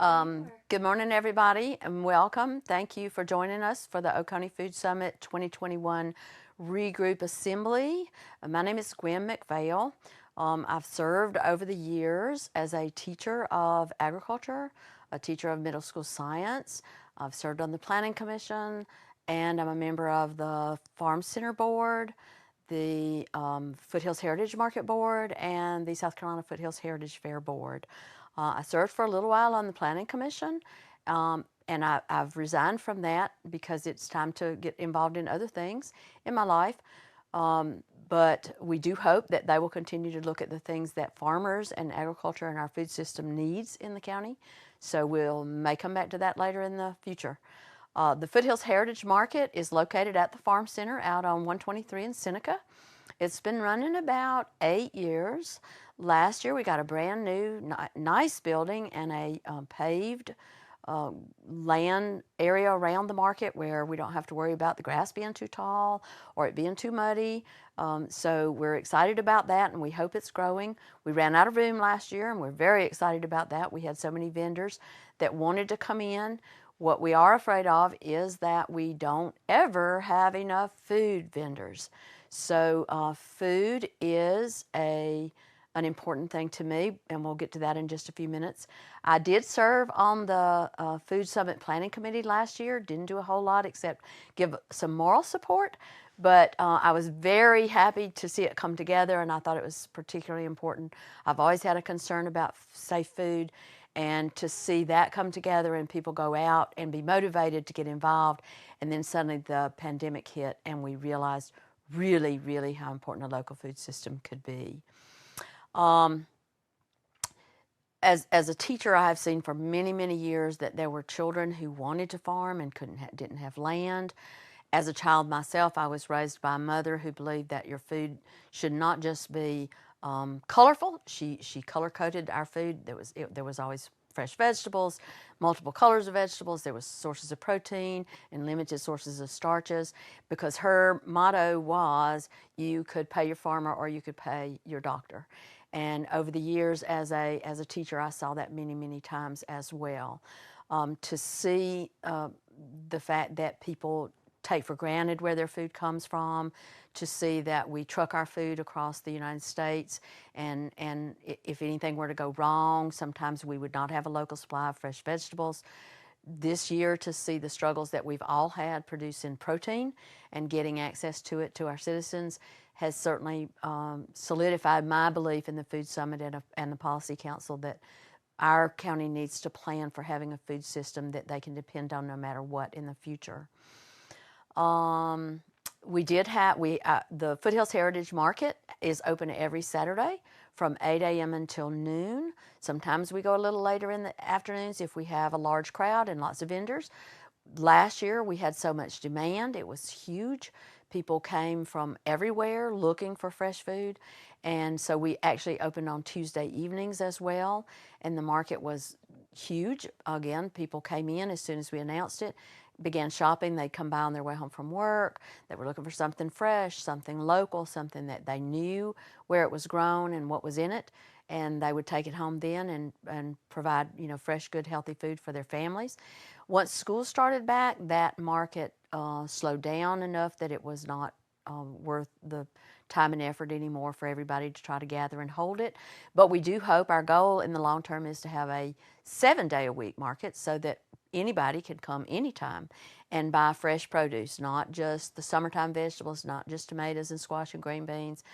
Good morning, everybody, and welcome. Thank you for joining us for the Oconee Food Summit 2021 Regroup Assembly. My name is Gwen McVale. I've served over the years as a teacher of agriculture, a teacher of middle school science. I've served on the Planning Commission, and I'm a member of the Farm Center Board, the Foothills Heritage Market Board, and the South Carolina Foothills Heritage Fair Board. I served for a little while on the Planning Commission, and I've resigned from that because it's time to get involved in other things in my life. But we do hope that they will continue to look at the things that farmers and agriculture and our food system needs in the county. So may come back to that later in the future. The Foothills Heritage Market is located at the Farm Center out on 123 in Seneca. It's been running about 8 years. Last year we got a brand new, nice building and a paved land area around the market where we don't have to worry about the grass being too tall or it being too muddy. So we're excited about that, and we hope it's growing. We ran out of room last year, and we're very excited about that. We had so many vendors that wanted to come in. What we are afraid of is that we don't ever have enough food vendors. So food is an important thing to me, and we'll get to that in just a few minutes. I did serve on the Food Summit Planning Committee last year. Didn't do a whole lot except give some moral support, but I was very happy to see it come together, and I thought it was particularly important. I've always had a concern about safe food, and to see that come together and people go out and be motivated to get involved, and then suddenly the pandemic hit and we realized really, really how important a local food system could be. As a teacher, I have seen for many, many years that there were children who wanted to farm and didn't have land. As a child myself, I was raised by a mother who believed that your food should not just be colorful. She color-coded our food. There was always fresh vegetables, multiple colors of vegetables. There was sources of protein and limited sources of starches, because her motto was you could pay your farmer or you could pay your doctor. And over the years as a teacher, I saw that many, many times as well. To see the fact that people take for granted where their food comes from, to see that we truck our food across the United States, and if anything were to go wrong, sometimes we would not have a local supply of fresh vegetables. This year, to see the struggles that we've all had producing protein and getting access to it to our citizens has certainly solidified my belief in the Food Summit and the Policy Council that our county needs to plan for having a food system that they can depend on no matter what in the future. The Foothills Heritage Market is open every Saturday from 8 a.m. until noon. Sometimes we go a little later in the afternoons if we have a large crowd and lots of vendors. Last year we had so much demand, it was huge. People came from everywhere looking for fresh food, and so we actually opened on Tuesday evenings as well, and the market was huge. Again, people came in as soon as we announced it, began shopping. They'd come by on their way home from work. They were looking for something fresh, something local, something that they knew where it was grown and what was in it, and they would take it home then and provide, fresh, good, healthy food for their families. Once school started back, that market slowed down enough that it was not worth the time and effort anymore for everybody to try to gather and hold it. But we do hope, our goal in the long term is to have a 7-day-a-week market so that anybody can come anytime and buy fresh produce, not just the summertime vegetables, not just tomatoes and squash and green beans,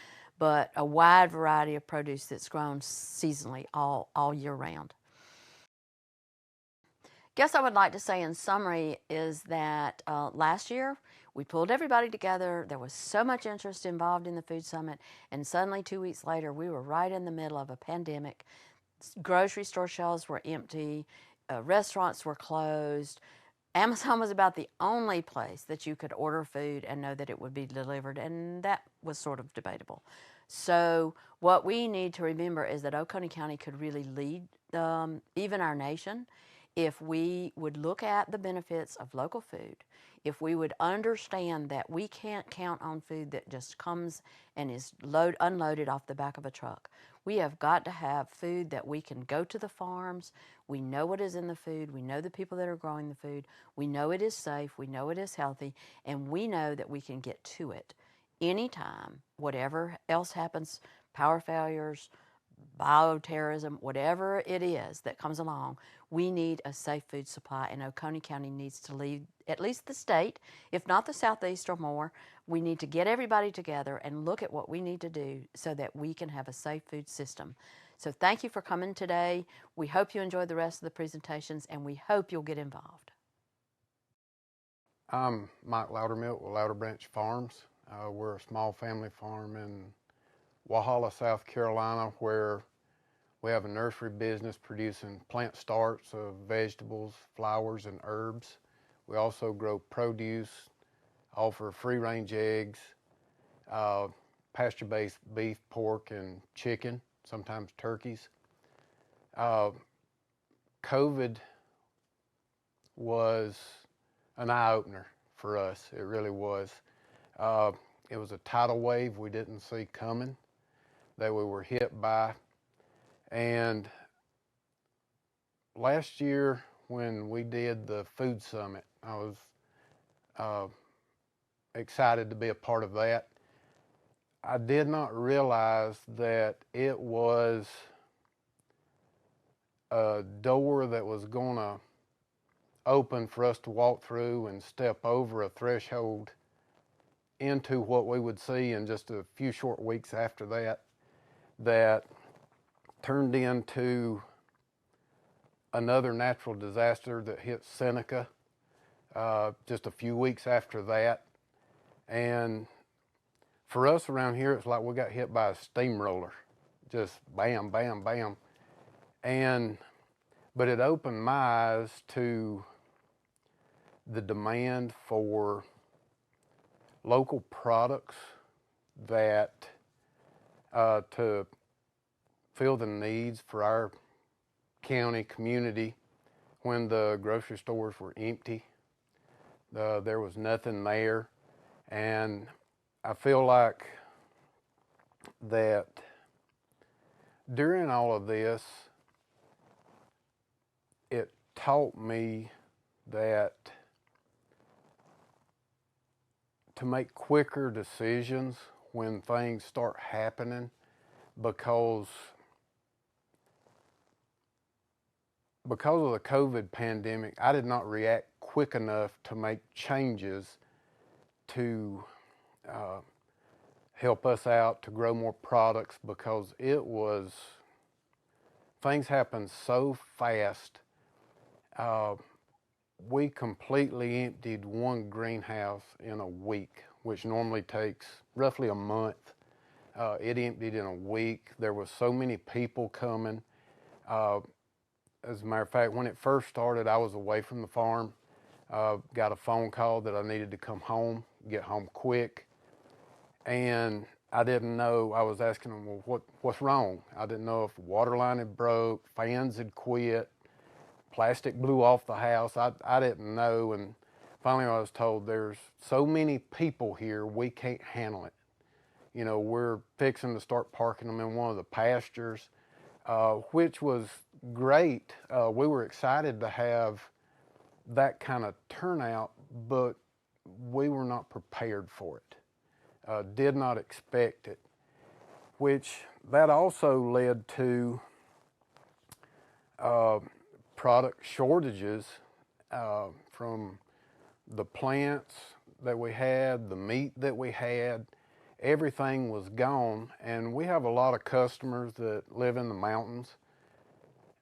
but a wide variety of produce that's grown seasonally all year round. Guess I would like to say in summary is that last year we pulled everybody together. There was so much interest involved in the Food Summit, and suddenly 2 weeks later we were right in the middle of a pandemic. Grocery store shelves were empty, restaurants were closed. Amazon was about the only place that you could order food and know that it would be delivered, and that was sort of debatable. So what we need to remember is that Oconee County could really lead even our nation if we would look at the benefits of local food, if we would understand that we can't count on food that just comes and is unloaded off the back of a truck. We have got to have food that we can go to the farms. We know what is in the food. We know the people that are growing the food. We know it is safe. We know it is healthy. And we know that we can get to it anytime, whatever else happens, power failures, bioterrorism, whatever it is that comes along, we need a safe food supply, and Oconee County needs to lead at least the state, if not the Southeast or more. We need to get everybody together and look at what we need to do so that we can have a safe food system. So thank you for coming today. We hope you enjoyed the rest of the presentations, and we hope you'll get involved. I'm Mike Loudermilk with Louder Branch Farms. We're a small family farm in Walhalla, South Carolina, where we have a nursery business producing plant starts of vegetables, flowers, and herbs. We also grow produce, offer free-range eggs, pasture-based beef, pork, and chicken, sometimes turkeys. COVID was an eye-opener for us. It really was. It was a tidal wave we didn't see coming, that we were hit by. And last year when we did the food summit, I was excited to be a part of that. I did not realize that it was a door that was gonna open for us to walk through and step over a threshold into what we would see in just a few short weeks after that, that turned into another natural disaster that hit Seneca just a few weeks after that. And for us around here, it's like we got hit by a steamroller, just bam, bam, bam. But it opened my eyes to the demand for local products that to fill the needs for our county community when the grocery stores were empty. There was nothing there, and I feel like that during all of this, it taught me that to make quicker decisions when things start happening, because of the COVID pandemic, I did not react quick enough to make changes to help us out to grow more products, because things happened so fast. We completely emptied one greenhouse in a week, which normally takes roughly a month. It emptied in a week. There was so many people coming. As a matter of fact, when it first started, I was away from the farm. Got a phone call that I needed to come home, get home quick. And I didn't know, I was asking them, well, what's wrong? I didn't know if the water line had broke, fans had quit, plastic blew off the house. I didn't know. And finally I was told, there's so many people here, we can't handle it. You know, we're fixing to start parking them in one of the pastures, which was great. We were excited to have that kind of turnout, but we were not prepared for it. Did not expect it, which that also led to product shortages from the plants that we had, the meat that we had. Everything was gone, and we have a lot of customers that live in the mountains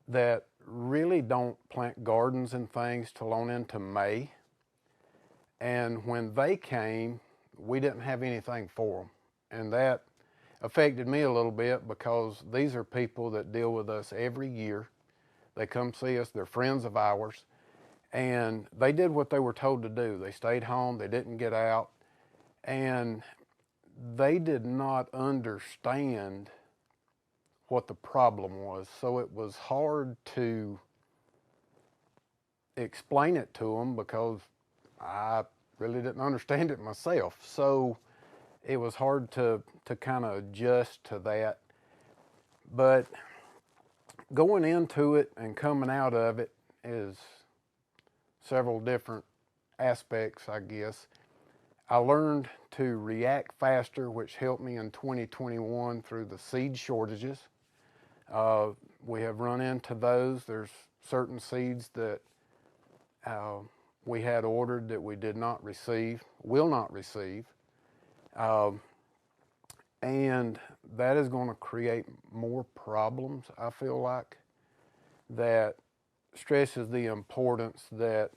that really don't plant gardens and things till on into May. And when they came, we didn't have anything for them. And that affected me a little bit, because these are people that deal with us every year. They come see us, they're friends of ours, and they did what they were told to do. They stayed home, they didn't get out, and they did not understand what the problem was. So it was hard to explain it to them because I really didn't understand it myself. So it was hard to kind of adjust to that. But going into it and coming out of it is several different aspects, I guess. I learned to react faster, which helped me in 2021 through the seed shortages. We have run into those. There's certain seeds that we had ordered that we did not receive, will not receive. And that is going to create more problems, I feel like, that stresses the importance that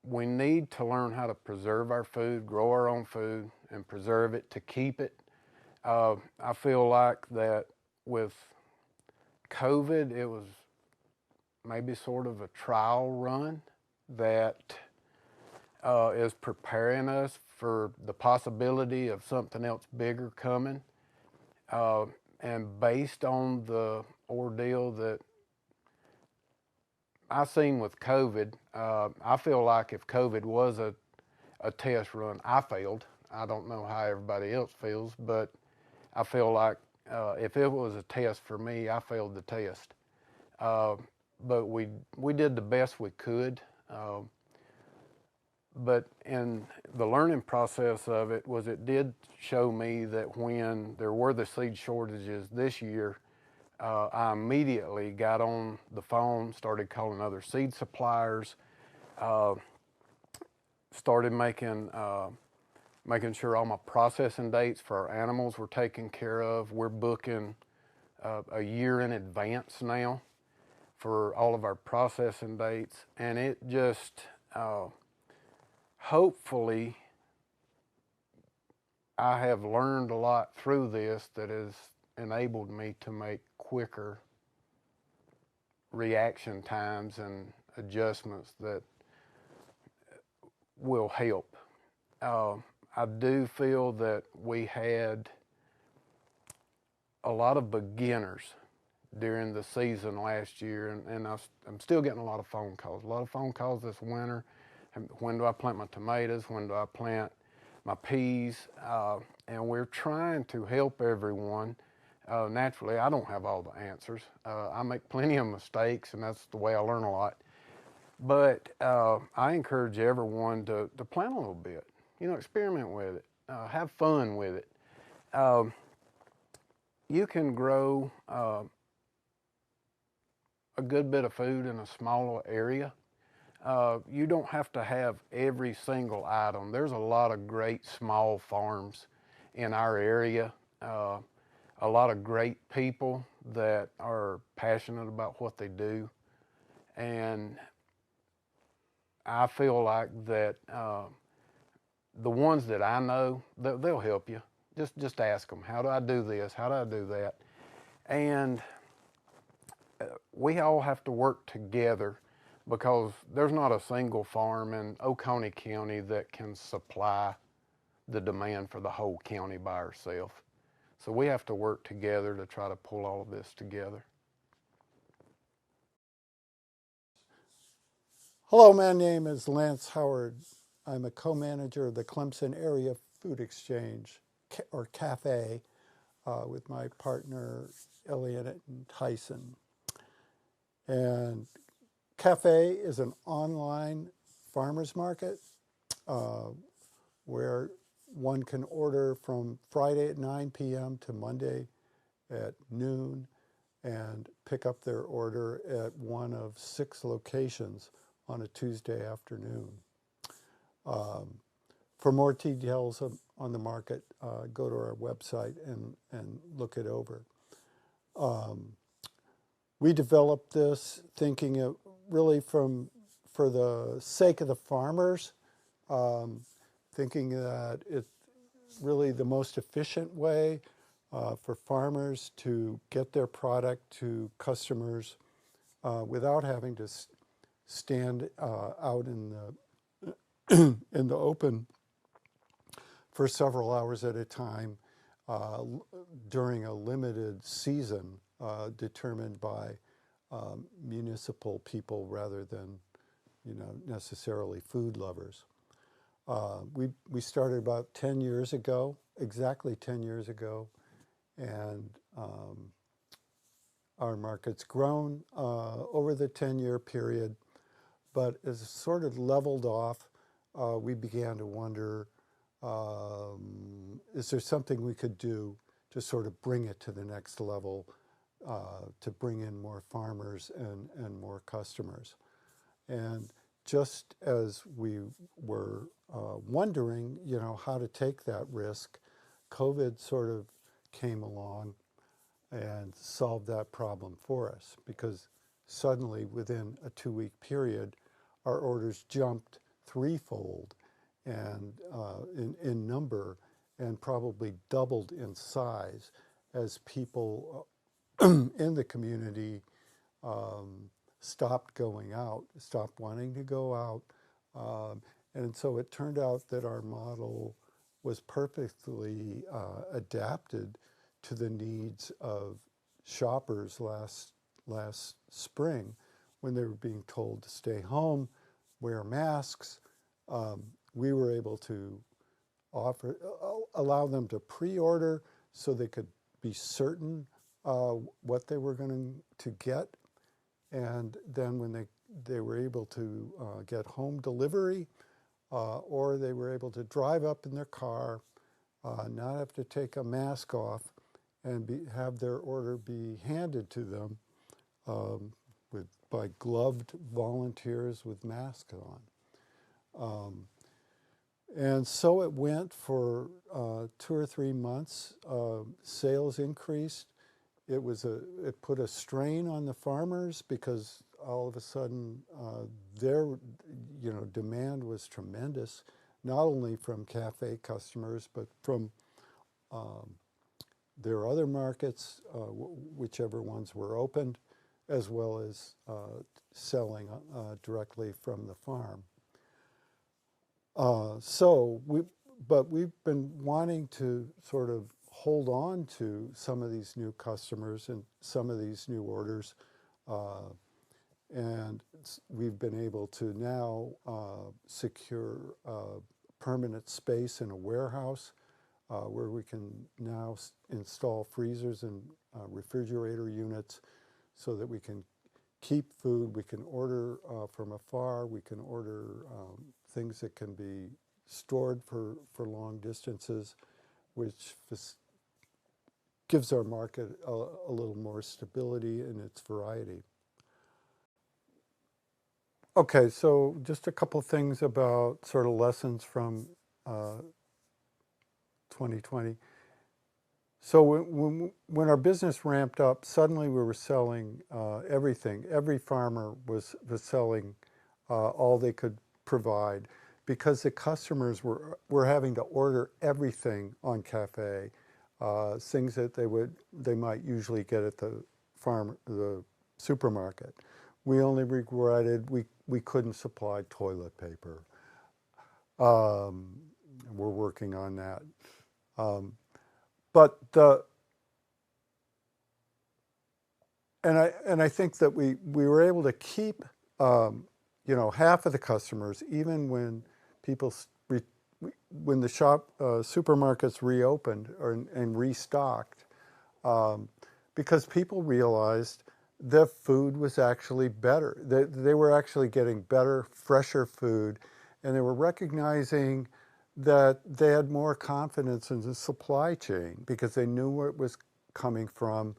we need to learn how to preserve our food, grow our own food, and preserve it to keep it. I feel like that with COVID, it was maybe sort of a trial run that is preparing us for the possibility of something else bigger coming. And based on the ordeal that I seen with COVID, I feel like if COVID was a test run, I failed. I don't know how everybody else feels, but I feel like if it was a test for me, I failed the test. But we did the best we could. But in the learning process of it was it did show me that when there were the seed shortages this year, I immediately got on the phone, started calling other seed suppliers, started making sure all my processing dates for our animals were taken care of. We're booking a year in advance now for all of our processing dates, and it just hopefully I have learned a lot through this that has enabled me to make quicker reaction times and adjustments that will help. I do feel that we had a lot of beginners during the season last year, and I'm still getting a lot of phone calls this winter. When do I plant my tomatoes? When do I plant my peas? And we're trying to help everyone. Naturally, I don't have all the answers. I make plenty of mistakes, and that's the way I learn a lot. But I encourage everyone to plant a little bit. Experiment with it. Have fun with it. You can grow a good bit of food in a smaller area. You don't have to have every single item. There's a lot of great small farms in our area. A lot of great people that are passionate about what they do. And I feel like that the ones that I know, they'll help you. Just ask them, how do I do this? How do I do that? And we all have to work together because there's not a single farm in Oconee County that can supply the demand for the whole county by ourselves. So we have to work together to try to pull all of this together. Hello, my name is Lance Howard. I'm a co-manager of the Clemson Area Food Exchange, or Cafe, with my partner Elliot and Tyson. And Cafe is an online farmers market where one can order from Friday at 9 p.m. to Monday at noon and pick up their order at one of 6 locations on a Tuesday afternoon. For more details on the market, go to our website and look it over. We developed this thinking of really for the sake of the farmers, thinking that it's really the most efficient way for farmers to get their product to customers without having to stand out in the open for several hours at a time during a limited season determined by municipal people rather than, necessarily food lovers. We started about 10 years ago, exactly 10 years ago, and our market's grown over the 10-year period, but as it sort of leveled off, we began to wonder, is there something we could do to sort of bring it to the next level, to bring in more farmers and more customers? And just as we were wondering, how to take that risk, COVID sort of came along and solved that problem for us, because suddenly within a 2-week period, our orders jumped threefold and in number, and probably doubled in size as people in the community stopped going out, stopped wanting to go out. And so it turned out that our model was perfectly adapted to the needs of shoppers last spring, when they were being told to stay home, wear masks. We were able to allow them to pre-order so they could be certain what they were going to get. And then when they were able to get home delivery, or they were able to drive up in their car, not have to take a mask off, and have their order be handed to them by gloved volunteers with masks on. And so it went for 2 or 3 months. Sales increased. It put a strain on the farmers, because all of a sudden their demand was tremendous, not only from cafe customers, but from their other markets, whichever ones were opened, as well as selling directly from the farm. But we've been wanting to sort of hold on to some of these new customers and some of these new orders, and we've been able to now secure permanent space in a warehouse where we can now install freezers and refrigerator units, so that we can keep food. We can order from afar. We can order things that can be stored for long distances, which gives our market a little more stability in its variety. Okay, so just a couple things about sort of lessons from 2020. So when our business ramped up, suddenly we were selling everything. Every farmer was selling all they could provide, because the customers were having to order everything on cafe, things that they might usually get at the supermarket. We only regretted we couldn't supply toilet paper. We're working on that. And I think that we were able to keep half of the customers, even when when the supermarkets reopened and restocked, because people realized the food was actually better. They were actually getting better, fresher food, and they were recognizing that they had more confidence in the supply chain, because they knew where it was coming from,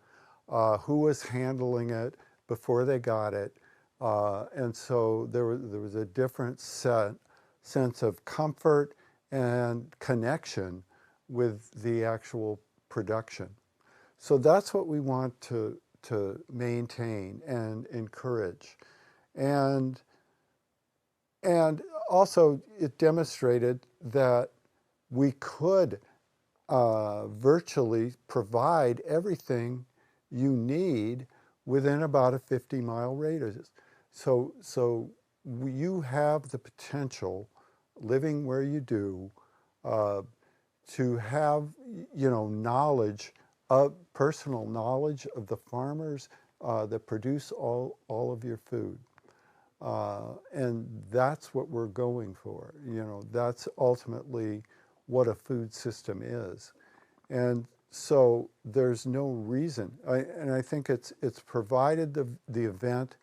who was handling it before they got it. And so there was a different sense of comfort and connection with the actual production. So that's what we want to maintain and encourage. And also it demonstrated that we could virtually provide everything you need within about a 50-mile radius. So you have the potential, living where you do, to have, knowledge, personal knowledge of the farmers that produce all of your food. And that's what we're going for. You know, that's ultimately what a food system is. And so there's no reason, and I think it's provided the event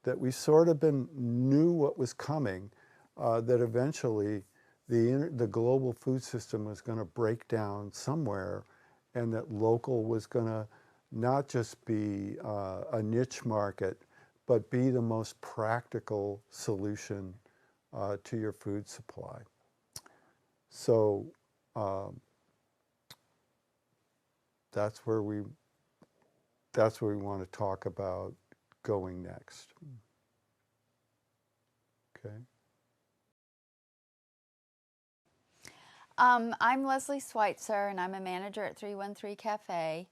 that we sort of knew what was coming, that eventually the global food system was going to break down somewhere, and that local was going to not just be a niche market, but be the most practical solution to your food supply. So that's where we want to talk about going next. Okay. I'm Leslie Schweitzer, and I'm a manager at 313 Cafe.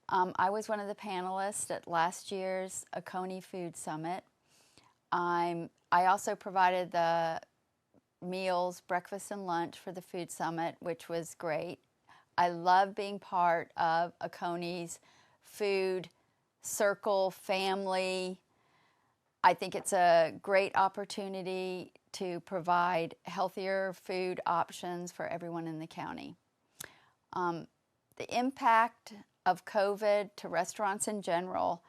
I was one of the panelists at last year's Oconee Food Summit. I also provided the meals, breakfast and lunch for the Food Summit, which was great. I love being part of Oconee's food circle family. I think it's a great opportunity to provide healthier food options for everyone in the county. The impact of COVID to restaurants in general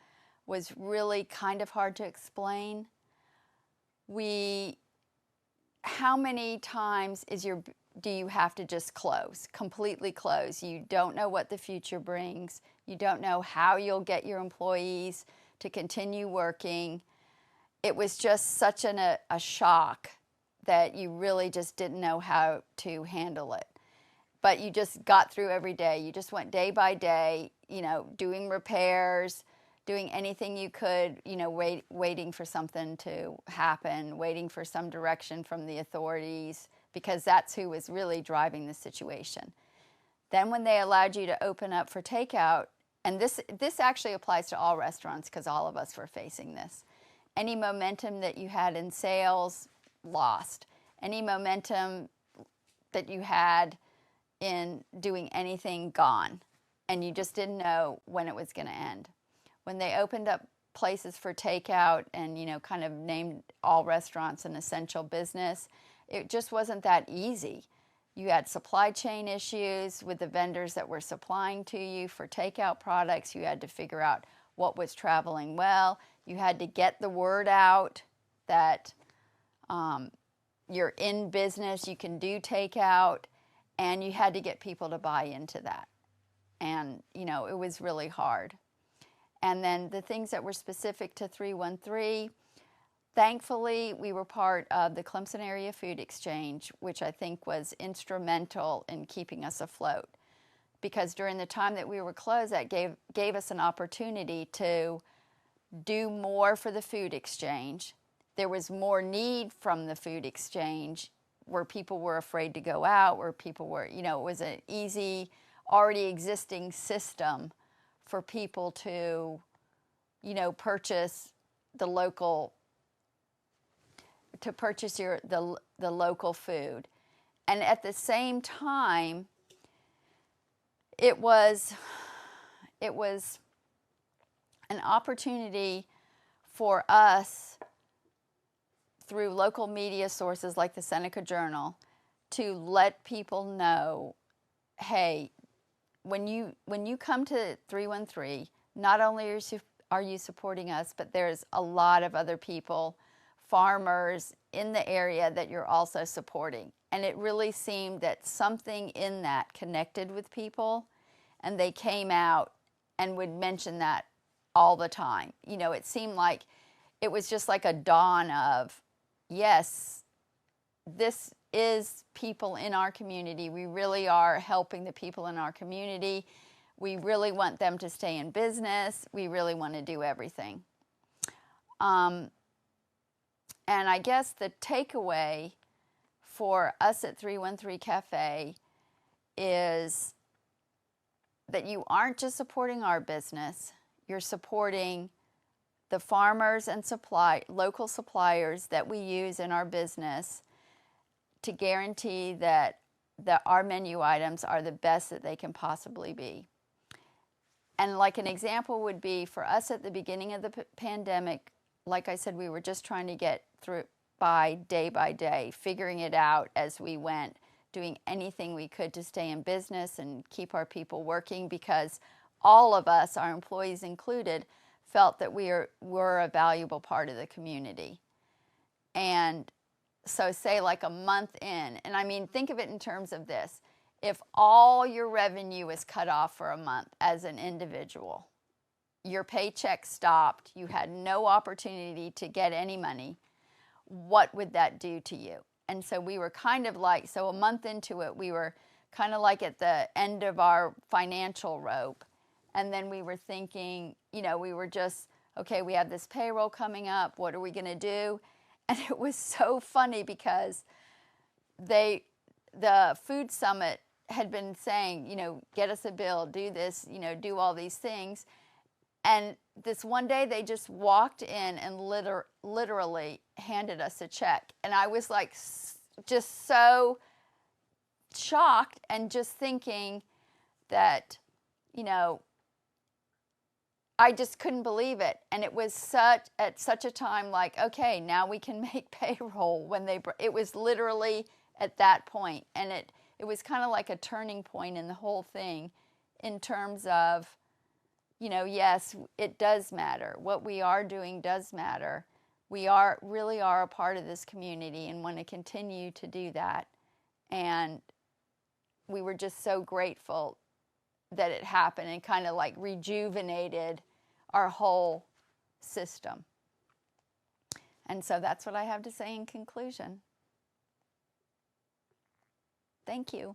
was really kind of hard to explain. How many times do you have to just close, completely close? You don't know what the future brings. You don't know how you'll get your employees to continue working. It was just such a shock that you really just didn't know how to handle it. But you just got through every day. You just went day by day, doing repairs, doing anything you could, waiting for something to happen, waiting for some direction from the authorities, because that's who was really driving the situation. Then when they allowed you to open up for takeout, and this actually applies to all restaurants because all of us were facing this. Any momentum that you had in sales, lost. Any momentum that you had in doing anything, gone. And you just didn't know when it was going to end. When they opened up places for takeout and, kind of named all restaurants an essential business, it just wasn't that easy. You had supply chain issues with the vendors that were supplying to you for takeout products. You had to figure out what was traveling well. You had to get the word out that you're in business, you can do takeout, and you had to get people to buy into that. And, it was really hard. And then the things that were specific to 313, thankfully, we were part of the Clemson Area Food Exchange, which I think was instrumental in keeping us afloat. Because during the time that we were closed, that gave us an opportunity to do more for the food exchange. There was more need from the food exchange where people were afraid to go out, where people were, it was an easy, already existing system for people to, purchase the local food. And at the same time, it was an opportunity for us, through local media sources like the Seneca Journal, to let people know, hey, when you come to 313, not only are you supporting us, but there's a lot of other people, farmers in the area that you're also supporting. And it really seemed that something in that connected with people, and they came out and would mention that all the time. It seemed like it was just like a dawn of, yes, this is people in our community. We really are helping the people in our community. We really want them to stay in business. We really want to do everything. And I guess the takeaway for us at 313 Cafe is that you aren't just supporting our business, you're supporting the farmers and local suppliers that we use in our business to guarantee that our menu items are the best that they can possibly be. And like an example would be for us at the beginning of the pandemic, like I said, we were just trying to get through by day, figuring it out as we went, doing anything we could to stay in business and keep our people working, because all of us, our employees included, felt that we were a valuable part of the community. And so say like a month in, and I mean, think of it in terms of this. If all your revenue is cut off for a month as an individual, your paycheck stopped, you had no opportunity to get any money, what would that do to you? And so we were kind of like, so a month into it, we were kind of like at the end of our financial rope. And then we were thinking, you know, we were just, okay, we have this payroll coming up, what are we going to do? And it was so funny because the Food Summit had been saying, you know, get us a bill, do this, you know, do all these things. And this one day they just walked in and literally handed us a check. And I was like just so shocked and just thinking that, you know, I just couldn't believe it. And it was at such a time like, okay, now we can make payroll when it was literally at that point. And it was kind of like a turning point in the whole thing in terms of, you know, yes, it does matter. What we are doing does matter. We really are a part of this community and want to continue to do that. And we were just so grateful that it happened and kind of like rejuvenated our whole system. And so that's what I have to say in conclusion. Thank you.